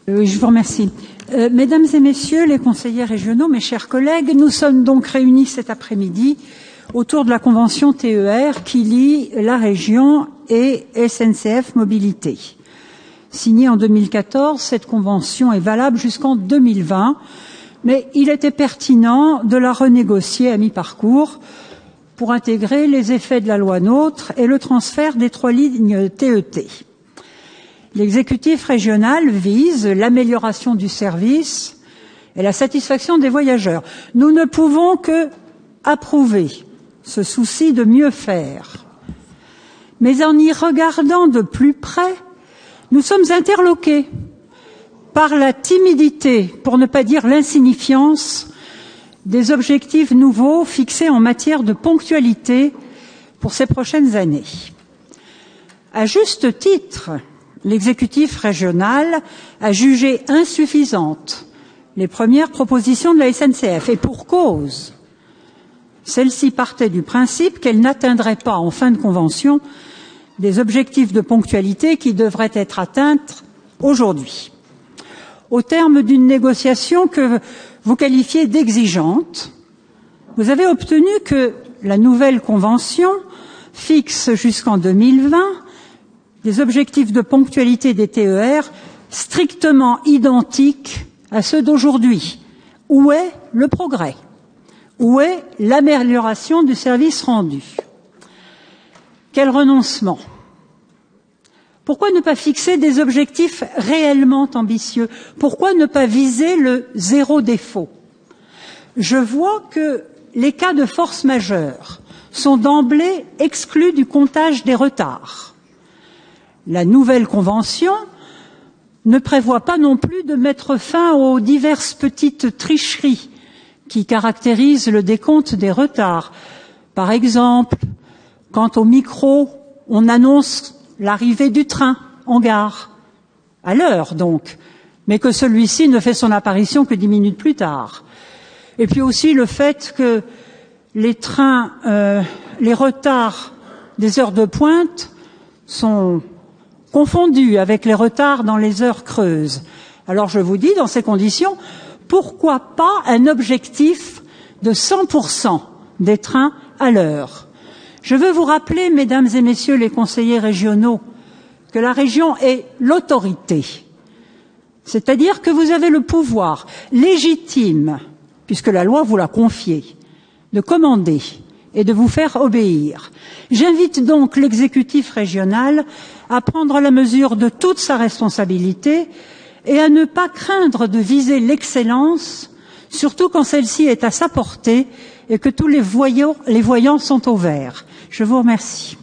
Oui, je vous remercie. Mesdames et messieurs les conseillers régionaux, mes chers collègues, nous sommes donc réunis cet après-midi autour de la convention TER qui lie la région et SNCF Mobilité. Signée en 2014, cette convention est valable jusqu'en 2020, mais il était pertinent de la renégocier à mi-parcours pour intégrer les effets de la loi NOTRe et le transfert des 3 lignes TET. L'exécutif régional vise l'amélioration du service et la satisfaction des voyageurs. Nous ne pouvons que approuver ce souci de mieux faire. Mais en y regardant de plus près, nous sommes interloqués par la timidité, pour ne pas dire l'insignifiance, des objectifs nouveaux fixés en matière de ponctualité pour ces prochaines années. À juste titre, l'exécutif régional a jugé insuffisantes les premières propositions de la SNCF, et pour cause. Celle-ci partait du principe qu'elle n'atteindrait pas en fin de convention des objectifs de ponctualité qui devraient être atteints aujourd'hui. Au terme d'une négociation que vous qualifiez d'exigeante, vous avez obtenu que la nouvelle convention fixe jusqu'en 2020 des objectifs de ponctualité des TER strictement identiques à ceux d'aujourd'hui. Où est le progrès? Où est l'amélioration du service rendu? Quel renoncement? Pourquoi ne pas fixer des objectifs réellement ambitieux? Pourquoi ne pas viser le zéro défaut? Je vois que les cas de force majeure sont d'emblée exclus du comptage des retards. La nouvelle convention ne prévoit pas non plus de mettre fin aux diverses petites tricheries qui caractérisent le décompte des retards. Par exemple, quand au micro, on annonce l'arrivée du train en gare, à l'heure donc, mais que celui-ci ne fait son apparition que 10 minutes plus tard. Et puis aussi le fait que les trains, les retards des heures de pointe sont confondus avec les retards dans les heures creuses. Alors je vous dis, dans ces conditions, pourquoi pas un objectif de 100% des trains à l'heure? Je veux vous rappeler, mesdames et messieurs les conseillers régionaux, que la région est l'autorité. C'est-à-dire que vous avez le pouvoir légitime, puisque la loi vous l'a confié, de commander et de vous faire obéir. J'invite donc l'exécutif régional à prendre la mesure de toute sa responsabilité et à ne pas craindre de viser l'excellence, surtout quand celle-ci est à sa portée et que tous les voyants sont au vert. Je vous remercie.